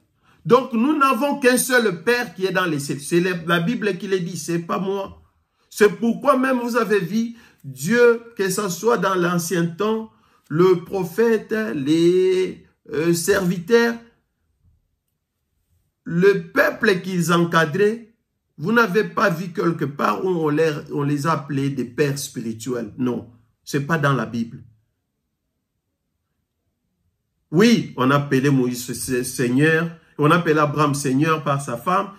Donc nous n'avons qu'un seul père qui est dans les cieux. C'est la Bible qui le dit, c'est pas moi. C'est pourquoi même vous avez vu Dieu, que ce soit dans l'ancien temps, le prophète, les serviteurs, le peuple qu'ils encadraient, vous n'avez pas vu quelque part où on les a appelés des pères spirituels. Non, ce n'est pas dans la Bible. Oui, on appelait Moïse Seigneur, on appelait Abraham Seigneur par sa femme.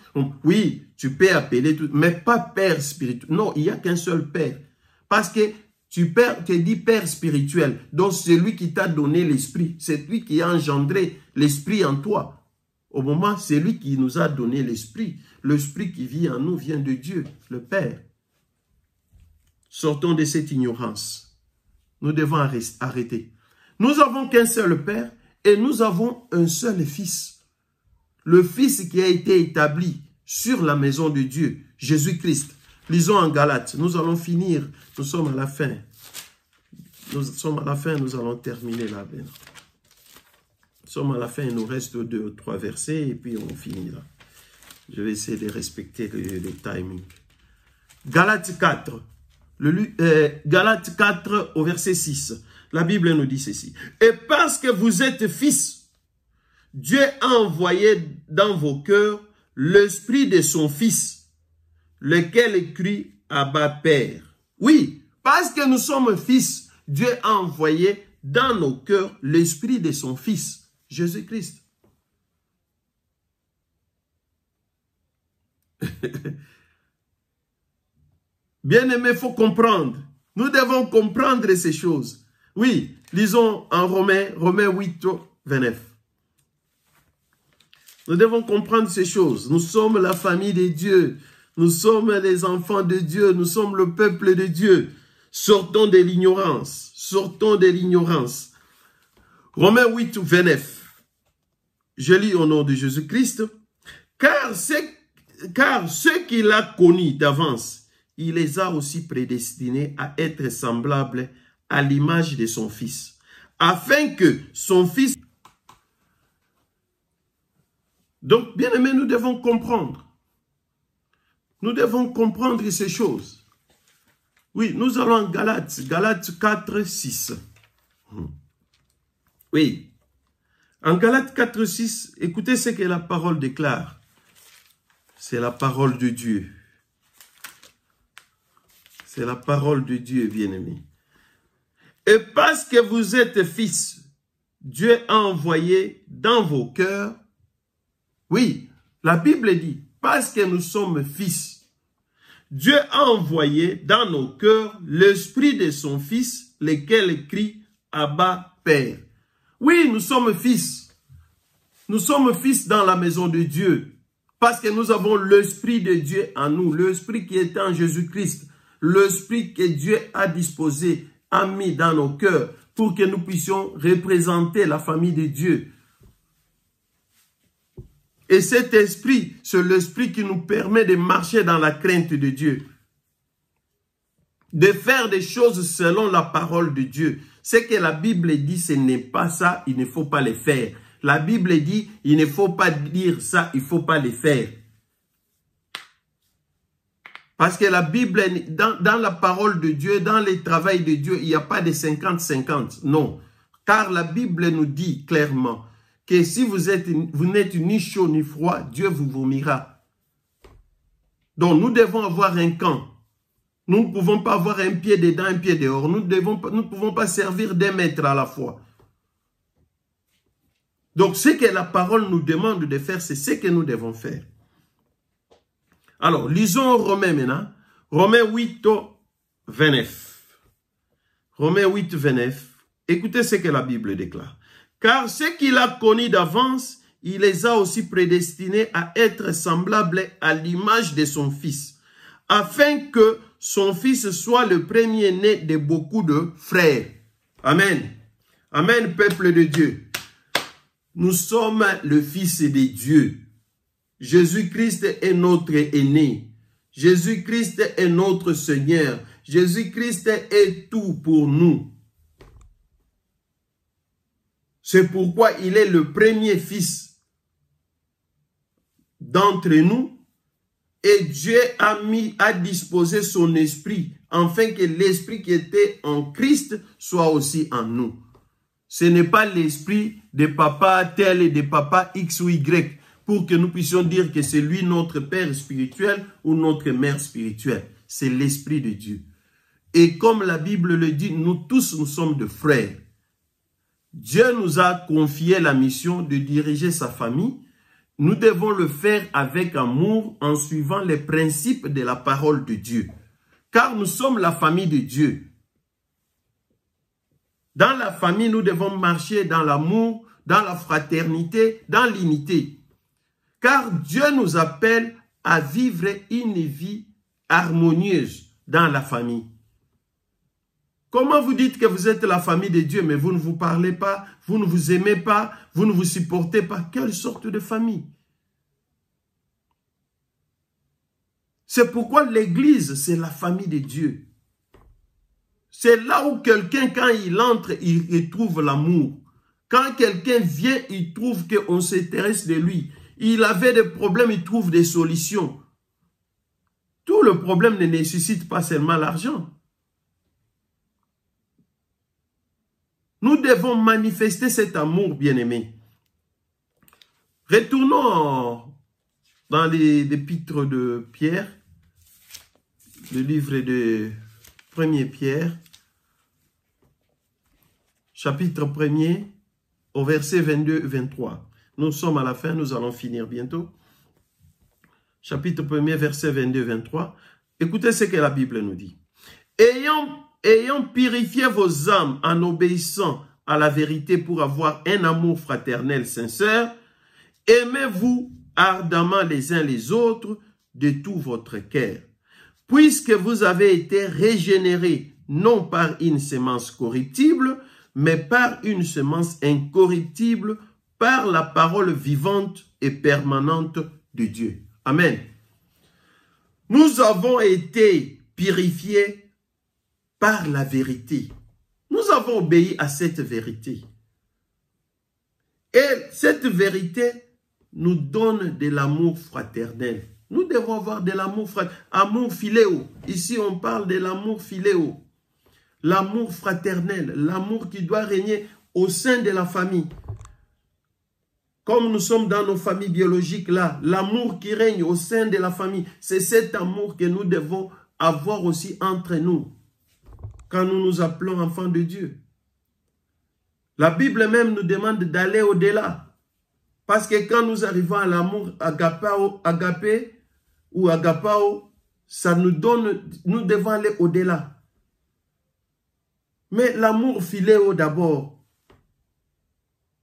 Oui, tu peux appeler tout, mais pas père spirituel. Non, il n'y a qu'un seul père. Parce que tu dis père spirituel. Donc c'est lui qui t'a donné l'esprit. C'est lui qui a engendré l'esprit en toi. Au moment, c'est lui qui nous a donné l'esprit. L'esprit qui vit en nous vient de Dieu, le Père. Sortons de cette ignorance. Nous devons arrêter. Nous avons qu'un seul Père et nous avons un seul Fils. Le Fils qui a été établi sur la maison de Dieu, Jésus-Christ. Lisons en Galates. Nous allons finir. Nous sommes à la fin. Nous sommes à la fin. Nous allons terminer là. Nous sommes à la fin. Il nous reste 2 ou 3 versets et puis on finit là. Je vais essayer de respecter le timing. Galates 4. Galates 4 au verset 6. La Bible nous dit ceci. Et parce que vous êtes fils, Dieu a envoyé dans vos cœurs l'esprit de son Fils, lequel crie Abba Père. Oui, parce que nous sommes fils, Dieu a envoyé dans nos cœurs l'esprit de son Fils, Jésus-Christ. Bien-aimé, il faut comprendre. Nous devons comprendre ces choses. Oui, lisons en Romains 8, 29. Nous devons comprendre ces choses. Nous sommes la famille de Dieu. Nous sommes les enfants de Dieu. Nous sommes le peuple de Dieu. Sortons de l'ignorance. Sortons de l'ignorance. Romains 8, 29. Je lis au nom de Jésus-Christ. Car ceux qu'il a connus d'avance, il les a aussi prédestinés à être semblables à l'image de son Fils, afin que son Fils... Donc, bien aimés, nous devons comprendre. Nous devons comprendre ces choses. Oui, nous allons en Galates, Galates 4, 6. Oui. En Galates 4, 6, écoutez ce que la parole déclare. C'est la parole de Dieu. C'est la parole de Dieu, bien-aimé. Et parce que vous êtes fils, Dieu a envoyé dans vos cœurs. Oui, la Bible dit, parce que nous sommes fils, Dieu a envoyé dans nos cœurs l'esprit de son Fils, lequel crie Abba, Père. Oui, nous sommes fils. Nous sommes fils dans la maison de Dieu. Parce que nous avons l'Esprit de Dieu en nous, l'Esprit qui est en Jésus-Christ, l'Esprit que Dieu a disposé, a mis dans nos cœurs pour que nous puissions représenter la famille de Dieu. Et cet esprit, c'est l'esprit qui nous permet de marcher dans la crainte de Dieu, de faire des choses selon la parole de Dieu. Ce que la Bible dit, ce n'est pas ça, il ne faut pas le faire. La Bible dit, il ne faut pas dire ça, il ne faut pas le faire. Parce que la Bible, dans la parole de Dieu, dans le travail de Dieu, il n'y a pas de 50-50. Non. Car la Bible nous dit clairement que si vous n'êtes ni chaud ni froid, Dieu vous vomira. Donc nous devons avoir un camp. Nous ne pouvons pas avoir un pied dedans, un pied dehors. Nous ne pouvons pas servir d'un maître à la fois. Donc, ce que la parole nous demande de faire, c'est ce que nous devons faire. Alors, lisons Romains maintenant. Romains 8, 29. Romains 8, 29. Écoutez ce que la Bible déclare. Car ceux qu'il a connus d'avance, il les a aussi prédestinés à être semblables à l'image de son Fils, afin que son Fils soit le premier-né de beaucoup de frères. Amen. Amen, peuple de Dieu. Nous sommes le Fils de Dieu. Jésus-Christ est notre aîné. Jésus-Christ est notre Seigneur. Jésus-Christ est tout pour nous. C'est pourquoi il est le premier Fils d'entre nous. Et Dieu a disposé son esprit, afin que l'esprit qui était en Christ soit aussi en nous. Ce n'est pas l'esprit de papa tel et de papa X ou Y pour que nous puissions dire que c'est lui notre père spirituel ou notre mère spirituelle. C'est l'esprit de Dieu. Et comme la Bible le dit, nous tous, nous sommes de frères. Dieu nous a confié la mission de diriger sa famille. Nous devons le faire avec amour en suivant les principes de la parole de Dieu. Car nous sommes la famille de Dieu. Dans la famille, nous devons marcher dans l'amour, dans la fraternité, dans l'unité. Car Dieu nous appelle à vivre une vie harmonieuse dans la famille. Comment vous dites que vous êtes la famille de Dieu, mais vous ne vous parlez pas, vous ne vous aimez pas, vous ne vous supportez pas? Quelle sorte de famille? C'est pourquoi l'Église, c'est la famille de Dieu. C'est là où quelqu'un, quand il entre, il trouve l'amour. Quand quelqu'un vient, il trouve qu'on s'intéresse de lui. Il avait des problèmes, il trouve des solutions. Tout le problème ne nécessite pas seulement l'argent. Nous devons manifester cet amour, bien-aimé. Retournons dans l'épître de Pierre, le livre de 1er Pierre, chapitre 1er, au verset 22-23. Nous sommes à la fin, nous allons finir bientôt. Chapitre 1er, verset 22-23. Écoutez ce que la Bible nous dit. Ayant purifié vos âmes en obéissant à la vérité pour avoir un amour fraternel sincère, aimez-vous ardemment les uns les autres de tout votre cœur. Puisque vous avez été régénérés, non par une sémence corruptible, mais par une semence incorruptible, par la parole vivante et permanente de Dieu. Amen. Nous avons été purifiés par la vérité. Nous avons obéi à cette vérité. Et cette vérité nous donne de l'amour fraternel. Nous devons avoir de l'amour fraternel, amour philéo. Ici, on parle de l'amour philéo. L'amour fraternel, l'amour qui doit régner au sein de la famille. Comme nous sommes dans nos familles biologiques là, l'amour qui règne au sein de la famille, c'est cet amour que nous devons avoir aussi entre nous, quand nous nous appelons enfants de Dieu. La Bible même nous demande d'aller au-delà. Parce que quand nous arrivons à l'amour agapé ou agapao, ça nous donne, nous devons aller au-delà. Mais l'amour philéo d'abord,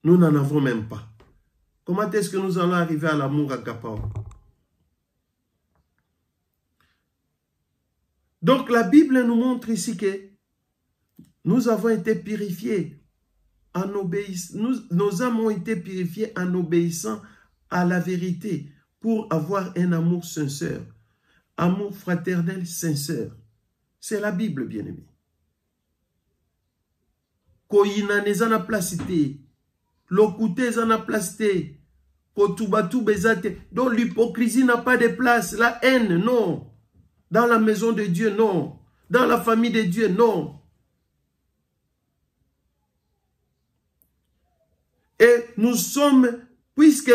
nous n'en avons même pas. Comment est-ce que nous allons arriver à l'amour agapao? Donc la Bible nous montre ici que nous avons été purifiés en obéissant. Nos âmes ont été purifiées en obéissant à la vérité pour avoir un amour sincère. Amour fraternel sincère. C'est la Bible, bien-aimé. Koyina nezana plasité. L'okouté zana plasité. Kotubatu bezate. Donc l'hypocrisie n'a pas de place. La haine, non. Dans la maison de Dieu, non. Dans la famille de Dieu, non. Et nous sommes, puisque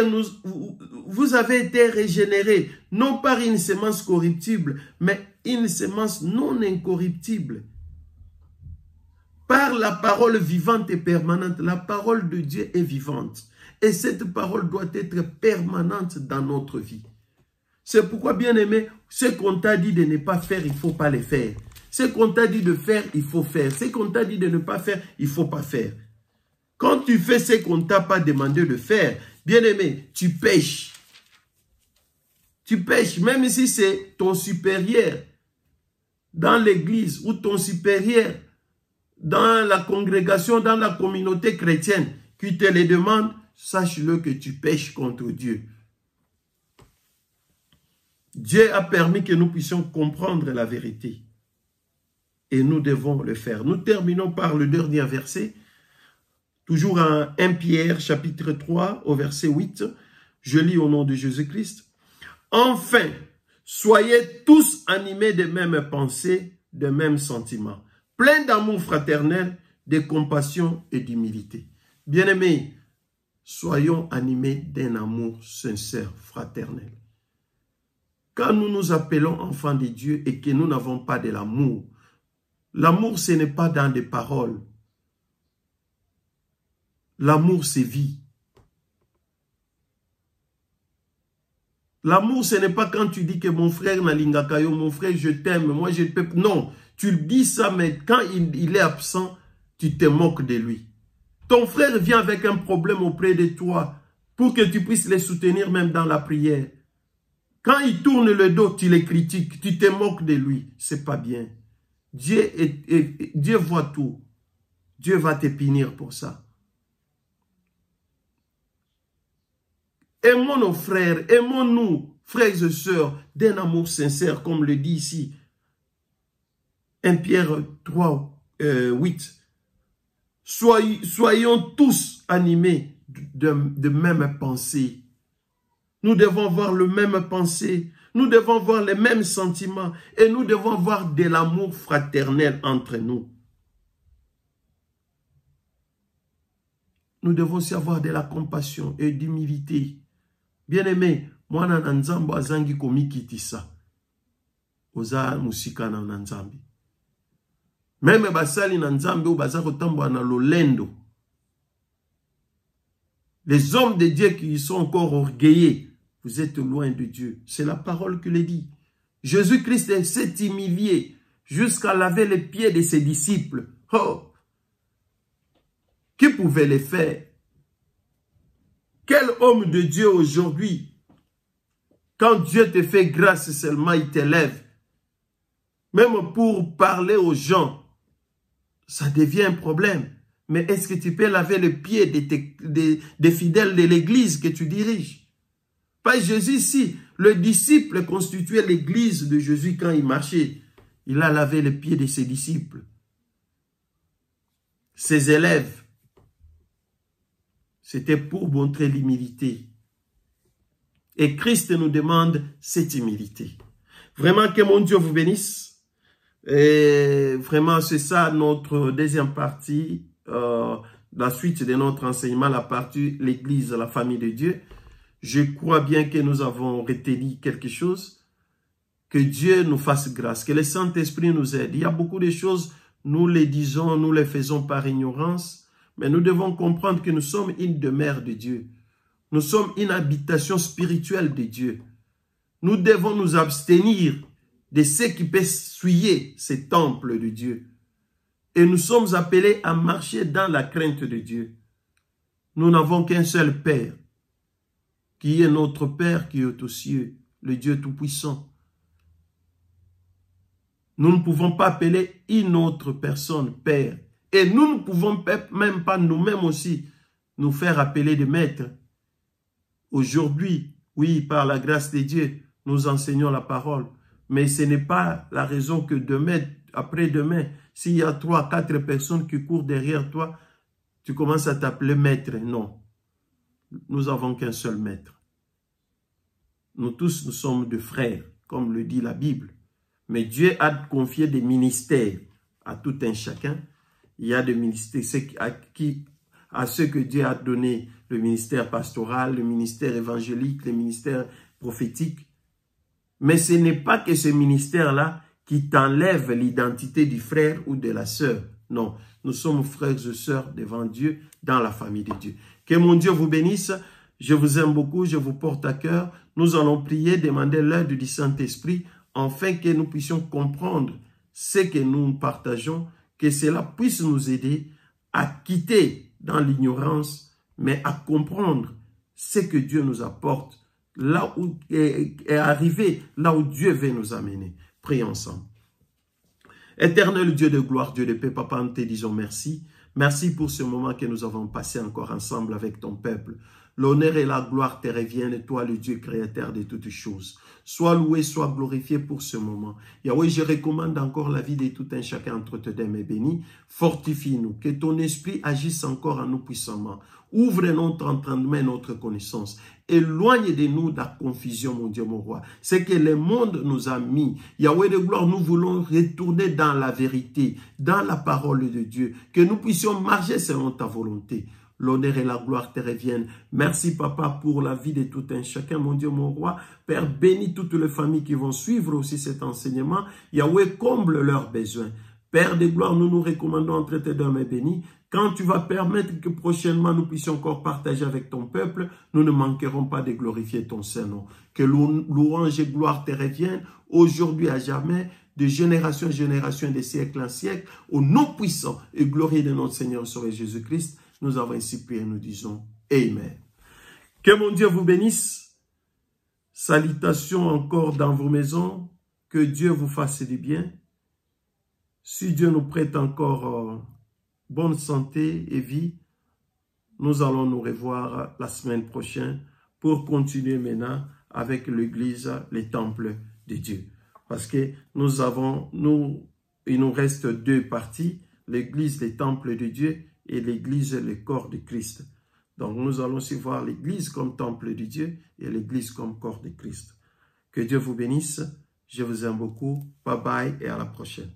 vous avez été régénérés, non par une semence corruptible, mais une semence non incorruptible. Par la parole vivante et permanente. La parole de Dieu est vivante. Et cette parole doit être permanente dans notre vie. C'est pourquoi, bien aimé, ce qu'on t'a dit de ne pas faire, il ne faut pas le faire. Ce qu'on t'a dit de faire, il faut faire. Ce qu'on t'a dit de ne pas faire, il ne faut pas faire. Quand tu fais ce qu'on ne t'a pas demandé de faire, bien aimé, tu pêches. Tu pêches, même si c'est ton supérieur dans l'église ou ton supérieur dans la congrégation, dans la communauté chrétienne qui te le demande, sache-le que tu pêches contre Dieu. Dieu a permis que nous puissions comprendre la vérité. Et nous devons le faire. Nous terminons par le dernier verset. Toujours en 1 Pierre, chapitre 3, au verset 8. Je lis au nom de Jésus-Christ. Enfin, soyez tous animés de mêmes pensées, de mêmes sentiments, pleins d'amour fraternel, de compassion et d'humilité. Bien-aimés, soyons animés d'un amour sincère, fraternel. Quand nous nous appelons enfants de Dieu et que nous n'avons pas de l'amour, l'amour ce n'est pas dans des paroles. L'amour c'est vie. L'amour ce n'est pas quand tu dis que mon frère Nalingakayo, mon frère je t'aime, moi je peux... Non, tu le dis ça, mais quand il est absent, tu te moques de lui. Ton frère vient avec un problème auprès de toi pour que tu puisses les soutenir même dans la prière. Quand il tourne le dos, tu les critiques, tu te moques de lui. C'est pas bien. Dieu voit tout. Dieu va te punir pour ça. Aimons nos frères, aimons-nous, frères et sœurs, d'un amour sincère, comme le dit ici. 1 Pierre 3, 8. Soyons tous animés de même pensée. Nous devons avoir le même pensée, nous devons avoir les mêmes sentiments et nous devons avoir de l'amour fraternel entre nous. Nous devons aussi avoir de la compassion et d'humilité. Bien-aimé, moi na nzambo azangi komikitisa. Oza musika na nzambi. Même basali na nzambe ou baza kotambwa na lolendo. Les hommes de Dieu qui sont encore orgueillés, vous êtes loin de Dieu. C'est la parole qui le dit. Jésus-Christ s'est humilié jusqu'à laver les pieds de ses disciples. Oh! Qui pouvait le faire? Quel homme de Dieu aujourd'hui, quand Dieu te fait grâce seulement, il t'élève. Même pour parler aux gens, ça devient un problème. Mais est-ce que tu peux laver les pieds des fidèles de l'église que tu diriges? Pas Jésus ici. Le disciple constituait l'église de Jésus quand il marchait. Il a lavé les pieds de ses disciples, ses élèves. C'était pour montrer l'humilité. Et Christ nous demande cette humilité. Vraiment que mon Dieu vous bénisse. Et vraiment, c'est ça notre deuxième partie, la suite de notre enseignement, la partie l'église, la famille de Dieu. Je crois bien que nous avons retenu quelque chose. Que Dieu nous fasse grâce, que le Saint-Esprit nous aide. Il y a beaucoup de choses, nous les disons, nous les faisons par ignorance, mais nous devons comprendre que nous sommes une demeure de Dieu. Nous sommes une habitation spirituelle de Dieu. Nous devons nous abstenir de ce qui peut souiller ce temple de Dieu. Et nous sommes appelés à marcher dans la crainte de Dieu. Nous n'avons qu'un seul Père, qui est notre Père qui est aux cieux, le Dieu Tout-Puissant. Nous ne pouvons pas appeler une autre personne Père. Et nous ne pouvons même pas nous-mêmes aussi nous faire appeler de maître. Aujourd'hui, oui, par la grâce de Dieu, nous enseignons la parole. Mais ce n'est pas la raison que demain, après-demain, s'il y a 3, 4 personnes qui courent derrière toi, tu commences à t'appeler maître. Non. Nous n'avons qu'un seul maître. Nous tous, nous sommes des frères, comme le dit la Bible. Mais Dieu a confié des ministères à tout un chacun. Il y a des ministères à ceux que Dieu a donné le ministère pastoral, le ministère évangélique, le ministère prophétique. Mais ce n'est pas que ce ministère-là qui t'enlève l'identité du frère ou de la sœur. Non, nous sommes frères et sœurs devant Dieu, dans la famille de Dieu. Que mon Dieu vous bénisse. Je vous aime beaucoup, je vous porte à cœur. Nous allons prier, demander l'aide du Saint-Esprit, afin que nous puissions comprendre ce que nous partageons, que cela puisse nous aider à quitter dans l'ignorance, mais à comprendre ce que Dieu nous apporte, là où est arrivé, là où Dieu veut nous amener. Prions ensemble. Éternel Dieu de gloire, Dieu de paix, Papa, nous te disons merci. Merci pour ce moment que nous avons passé encore ensemble avec ton peuple. L'honneur et la gloire te reviennent, toi le Dieu créateur de toutes choses. Sois loué, sois glorifié pour ce moment. Yahweh, je recommande encore la vie de tout un chacun entre tes mains bénies. Fortifie-nous, que ton esprit agisse encore en nous puissamment. Ouvre notre entendement et notre connaissance. Éloigne de nous la confusion, mon Dieu, mon roi. C'est que le monde nous a mis. Yahweh de gloire, nous voulons retourner dans la vérité, dans la parole de Dieu. Que nous puissions marcher selon ta volonté. L'honneur et la gloire te reviennent. Merci, Papa, pour la vie de tout un chacun, mon Dieu, mon roi. Père, bénis toutes les familles qui vont suivre aussi cet enseignement. Yahweh, comble leurs besoins. Père de gloire, nous nous recommandons entre tes mains bénies. Quand tu vas permettre que prochainement nous puissions encore partager avec ton peuple, nous ne manquerons pas de glorifier ton Saint-Nom. Que louange et gloire te reviennent aujourd'hui à jamais, de génération en génération et de siècle en siècle, au nom puissant et glorieux de notre Seigneur Sauveur Jésus-Christ. Nous avons ainsi prié, nous disons Amen. Que mon Dieu vous bénisse. Salutations encore dans vos maisons. Que Dieu vous fasse du bien. Si Dieu nous prête encore bonne santé et vie, nous allons nous revoir la semaine prochaine pour continuer maintenant avec l'église, les temples de Dieu. Parce que il nous reste 2 parties, l'église, les temples de Dieu, et l'église, le corps de Christ. Donc, nous allons aussi voir l'église comme temple de Dieu et l'église comme corps de Christ. Que Dieu vous bénisse. Je vous aime beaucoup. Bye bye et à la prochaine.